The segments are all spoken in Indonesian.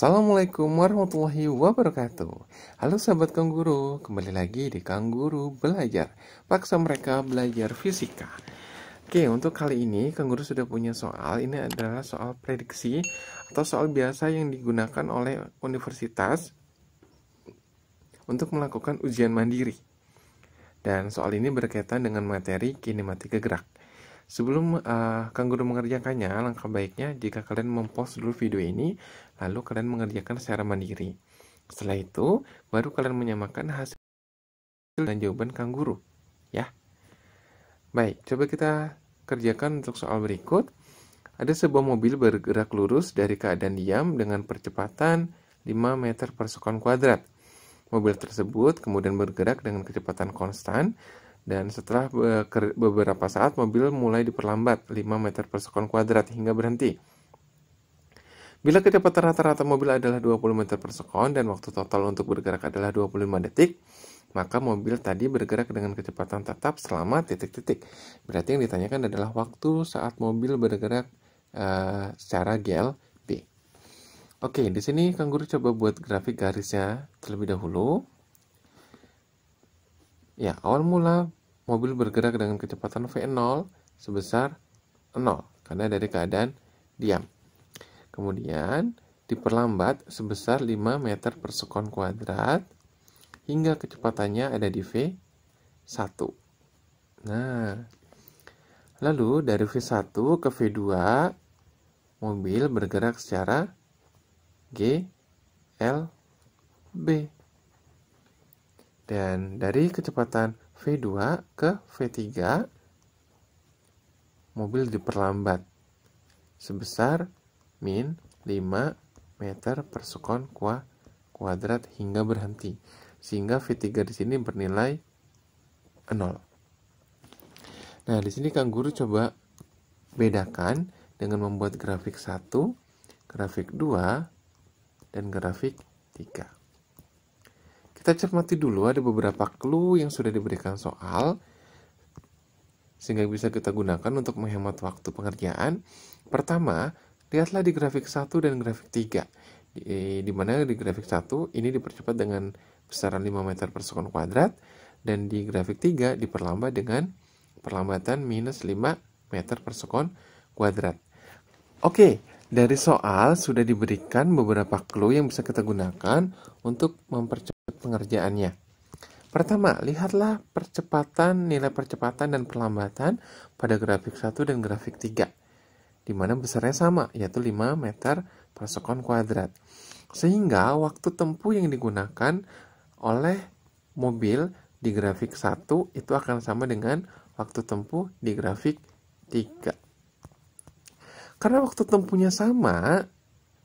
Assalamualaikum warahmatullahi wabarakatuh. Halo sahabat Kangguru, kembali lagi di Kangguru Belajar. Paksa mereka belajar fisika. Oke, untuk kali ini Kangguru sudah punya soal. Ini adalah soal prediksi atau soal biasa yang digunakan oleh universitas untuk melakukan ujian mandiri. Dan soal ini berkaitan dengan materi kinematika gerak. Sebelum Kangguru mengerjakannya, langkah baiknya jika kalian mempost dulu video ini, lalu kalian mengerjakan secara mandiri. Setelah itu, baru kalian menyamakan hasil dan jawaban Kangguru, ya. Baik, coba kita kerjakan untuk soal berikut. Ada sebuah mobil bergerak lurus dari keadaan diam dengan percepatan 5 meter per sekon kuadrat. Mobil tersebut kemudian bergerak dengan kecepatan konstan, dan setelah beberapa saat mobil mulai diperlambat 5 meter per sekon kuadrat hingga berhenti. Bila kecepatan rata-rata mobil adalah 20 meter per sekon dan waktu total untuk bergerak adalah 25 detik, maka mobil tadi bergerak dengan kecepatan tetap selama titik-titik. Berarti yang ditanyakan adalah waktu saat mobil bergerak secara GLB. Oke, di sini Kangguru coba buat grafik garisnya terlebih dahulu. Ya, awal mula mobil bergerak dengan kecepatan V0 sebesar 0 karena dari keadaan diam. Kemudian diperlambat sebesar 5 meter per sekon kuadrat hingga kecepatannya ada di V1. Nah, lalu dari V1 ke V2 mobil bergerak secara GLB. Dan dari kecepatan V2 ke V3, mobil diperlambat sebesar min 5 meter per sekon kuadrat hingga berhenti. Sehingga V3 di sini bernilai 0. Nah, di sini Kangguru coba bedakan dengan membuat grafik 1, grafik 2, dan grafik 3. Kita cermati dulu ada beberapa clue yang sudah diberikan soal sehingga bisa kita gunakan untuk menghemat waktu pengerjaan. Pertama, lihatlah di grafik 1 dan grafik 3. Di mana di grafik 1 ini dipercepat dengan besaran 5 meter per sekon kuadrat dan di grafik 3 diperlambat dengan perlambatan minus 5 meter per sekon kuadrat. Oke, dari soal sudah diberikan beberapa clue yang bisa kita gunakan untuk mempercepat pengerjaannya. Pertama, lihatlah nilai percepatan dan perlambatan pada grafik 1 dan grafik 3, di mana besarnya sama, yaitu 5 meter per sekon kuadrat. Sehingga waktu tempuh yang digunakan oleh mobil di grafik 1 itu akan sama dengan waktu tempuh di grafik 3. Karena waktu tempuhnya sama,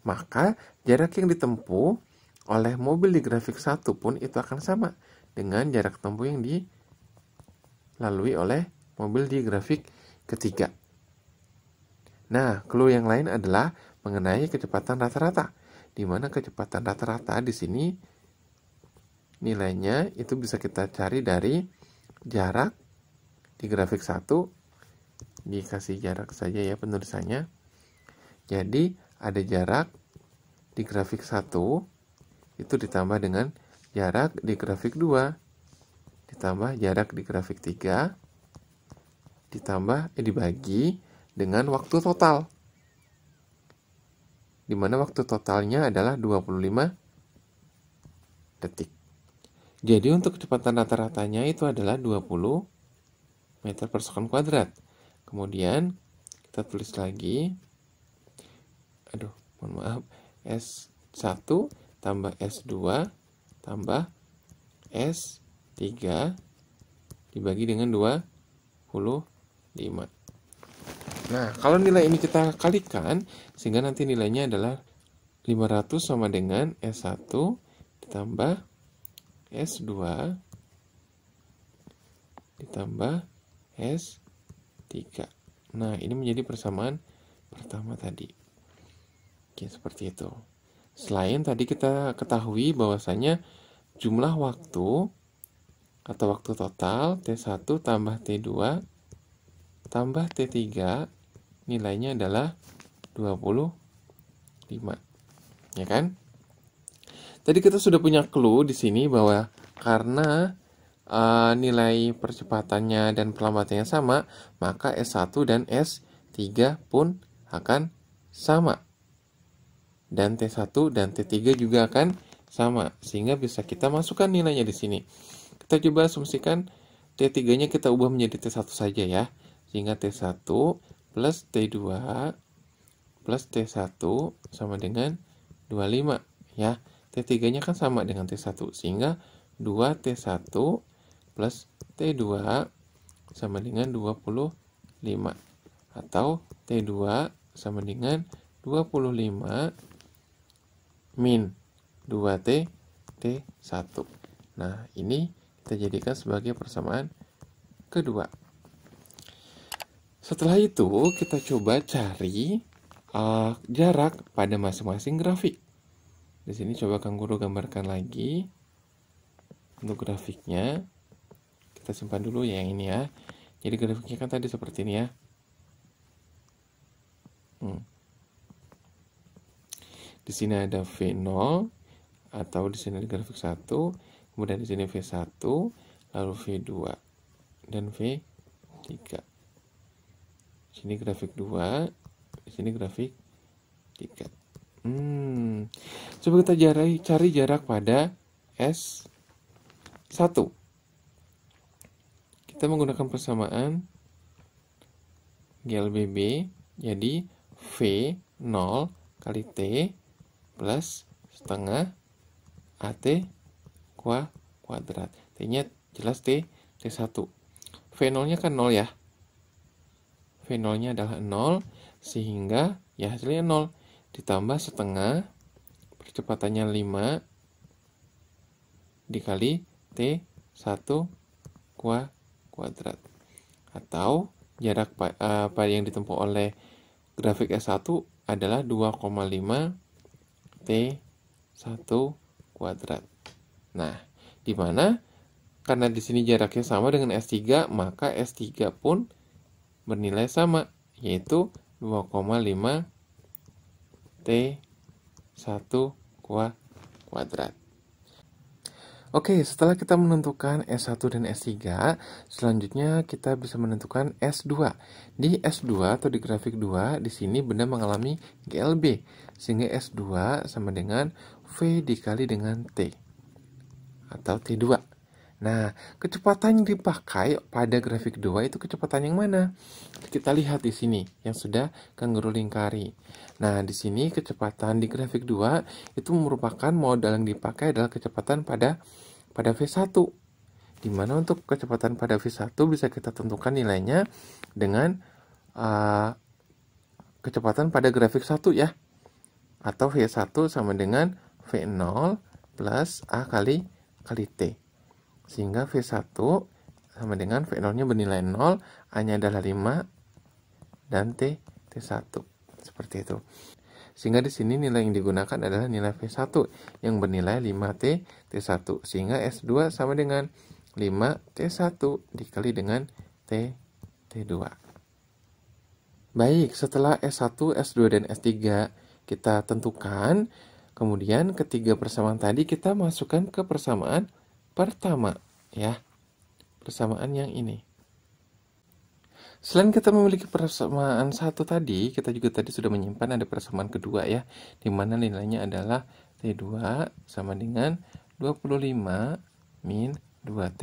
maka jarak yang ditempuh oleh mobil di grafik 1 pun itu akan sama dengan jarak tempuh yang dilalui oleh mobil di grafik ketiga. Nah, clue yang lain adalah mengenai kecepatan rata-rata, di mana kecepatan rata-rata di sini nilainya itu bisa kita cari dari jarak di grafik 1, dikasih jarak saja ya penulisannya. Jadi ada jarak di grafik 1 itu ditambah dengan jarak di grafik 2 ditambah jarak di grafik 3 dibagi dengan waktu total, di mana waktu totalnya adalah 25 detik. Jadi untuk kecepatan rata-ratanya itu adalah 20 meter per sekon kuadrat. Kemudian kita tulis lagi, S1 tambah S2 tambah S3 dibagi dengan 25. Nah, kalau nilai ini kita kalikan, sehingga nanti nilainya adalah 500 sama dengan S1 ditambah S2 ditambah S3. Nah, ini menjadi persamaan pertama tadi. Oke, seperti itu. Selain tadi kita ketahui bahwasanya jumlah waktu atau waktu total T1 tambah T2 tambah T3 nilainya adalah 25. Ya kan? tadi kita sudah punya clue di sini bahwa karena nilai percepatannya dan pelambatannya sama, maka S1 dan S3 pun akan sama. Dan T1 dan T3 juga akan sama, sehingga bisa kita masukkan nilainya di sini. Kita coba asumsikan T3-nya kita ubah menjadi T1 saja ya. Sehingga T1 plus T2 plus T1 sama dengan 25 ya. T3-nya kan sama dengan T1, sehingga 2T1 plus T2 sama dengan 25 atau T2 sama dengan 25 min 2T T1. Nah, ini kita jadikan sebagai persamaan kedua. Setelah itu, kita coba cari jarak pada masing-masing grafik. Di sini coba Kang Guru gambarkan lagi untuk grafiknya. Kita simpan dulu ya yang ini ya. Jadi grafiknya kan tadi seperti ini ya. Di sini ada V0 atau di sini ada grafik 1, kemudian di sini V1, lalu V2 dan V3. Di sini grafik 2, di sini grafik 3. Coba kita cari jarak pada S1. Kita menggunakan persamaan GLBB, jadi V0 kali T plus setengah AT kuadrat. T-nya jelas T1. V0-nya kan 0 ya. V0-nya adalah 0, sehingga ya hasilnya 0. Ditambah setengah, percepatannya 5, dikali T1 kuadrat. Atau jarak yang ditempuh oleh grafik S1 adalah 2,5 T1 kuadrat. Nah, di mana karena di sini jaraknya sama dengan S3, maka S3 pun bernilai sama, yaitu 2,5 T1 kuadrat. Oke, setelah kita menentukan S1 dan S3, selanjutnya kita bisa menentukan S2. Di S2 atau di grafik 2, di sini benda mengalami GLB, sehingga S2 sama dengan V dikali dengan T atau T2. Nah, kecepatan yang dipakai pada grafik 2 itu kecepatan yang mana? Kita lihat di sini yang sudah Kang Guru lingkari. Nah, di sini kecepatan di grafik 2 itu merupakan modal yang dipakai adalah kecepatan pada V1. Di mana untuk kecepatan pada V1 bisa kita tentukan nilainya dengan kecepatan pada grafik 1 ya. Atau V1 sama dengan V0 plus A kali T. Sehingga V1 sama dengan V0-nya bernilai 0, A-nya adalah 5, dan T1. Seperti itu. Sehingga di sini nilai yang digunakan adalah nilai V1 yang bernilai 5T1. Sehingga S2 sama dengan 5T1 dikali dengan T2. Baik, setelah S1, S2, dan S3 kita tentukan, kemudian ketiga persamaan tadi kita masukkan ke persamaan pertama ya, persamaan yang ini. Selain kita memiliki persamaan satu tadi, kita juga tadi sudah menyimpan ada persamaan kedua ya, di mana nilainya adalah T2 sama dengan 25 min 2T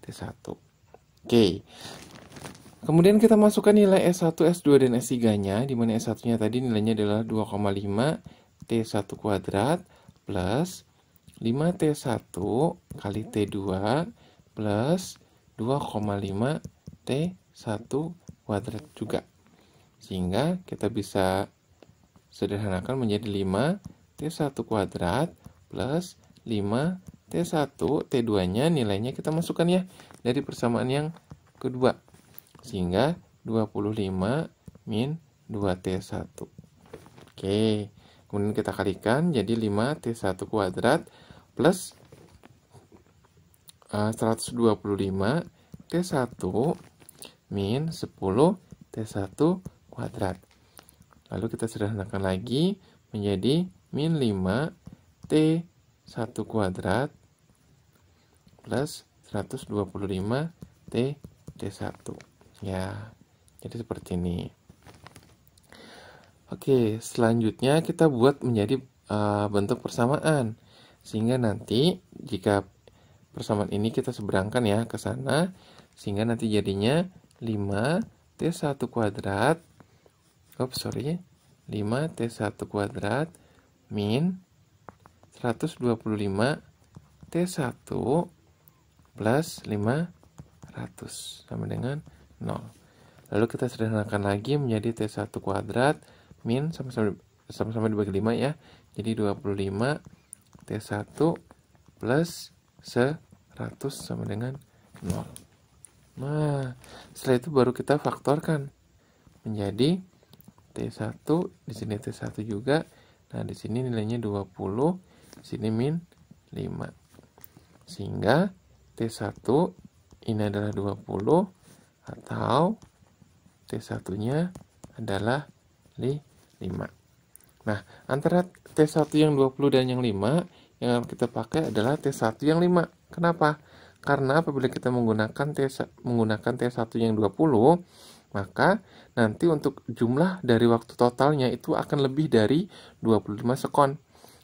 T1. Oke. Kemudian kita masukkan nilai S1, S2, dan S3-nya, di mana S1-nya tadi nilainya adalah 2,5 T1 kuadrat plus 5T1 kali T2 plus 2,5 T1 kuadrat juga. Sehingga kita bisa sederhanakan menjadi 5T1 kuadrat plus 5T1, T2-nya nilainya kita masukkan ya dari persamaan yang kedua. Sehingga 25 min 2T1. Oke, kemudian kita kalikan jadi 5T1 kuadrat plus 125 T1 min 10 T1 kuadrat. Lalu kita sederhanakan lagi menjadi min 5 T1 1 kuadrat plus 125 T1 ya. Jadi seperti ini. Oke, selanjutnya kita buat menjadi bentuk persamaan. Sehingga nanti jika persamaan ini kita seberangkan ya ke sana, sehingga nanti jadinya 5T1 kuadrat 5T1 kuadrat min 125 T1 plus 500 sama dengan 0. Lalu kita sederhanakan lagi menjadi T1 kuadrat min sama-sama dibagi 5 ya. Jadi 25 T1 plus 100 sama dengan 0. Nah, setelah itu baru kita faktorkan menjadi T1, di sini T1 juga. Nah, di sini nilainya 20, di sini min 5. Sehingga T1 ini adalah 20 atau T1-nya adalah 5. Nah, antara T1 yang 20 dan yang 5, yang kita pakai adalah T1 yang 5. Kenapa? Karena apabila kita menggunakan T1 yang 20, maka nanti untuk jumlah dari waktu totalnya itu akan lebih dari 25 sekon.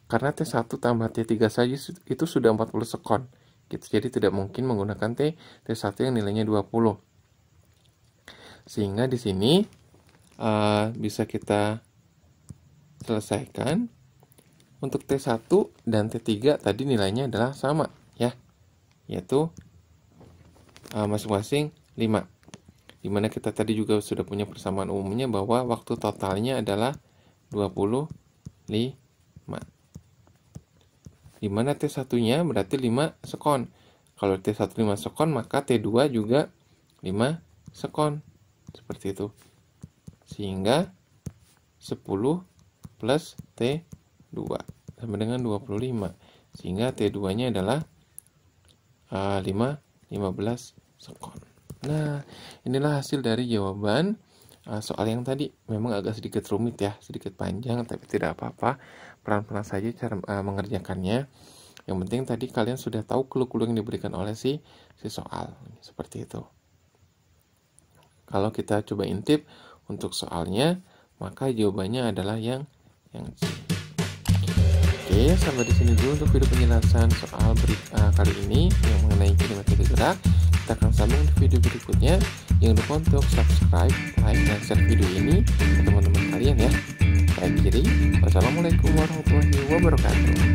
Karena T1 tambah T3 saja itu sudah 40 sekon. Gitu. Jadi tidak mungkin menggunakan T1 yang nilainya 20. Sehingga di sini bisa kita selesaikan. Untuk T1 dan T3 tadi nilainya adalah sama ya, yaitu masing-masing 5. Dimana kita tadi juga sudah punya persamaan umumnya bahwa waktu totalnya adalah 25. Dimana T1-nya berarti 5 sekon. Kalau T1 5 sekon, maka T2 juga 5 sekon. Seperti itu. Sehingga 10 plus T2 sama dengan 25. Sehingga T2-nya adalah 15 sekon. Nah, inilah hasil dari jawaban soal yang tadi. Memang agak sedikit rumit ya, sedikit panjang, tapi tidak apa-apa. Pelan-pelan saja cara mengerjakannya. Yang penting tadi kalian sudah tahu clue-clue yang diberikan oleh si soal. Seperti itu. Kalau kita coba intip untuk soalnya, maka jawabannya adalah yang C. Oke, sampai di sini dulu untuk video penjelasan soal kali ini yang mengenai kinematika gerak. Kita akan sambung di video berikutnya. Jangan lupa untuk subscribe, like, dan share video ini ke teman-teman kalian ya. Saya Giri. Wassalamualaikum warahmatullahi wabarakatuh.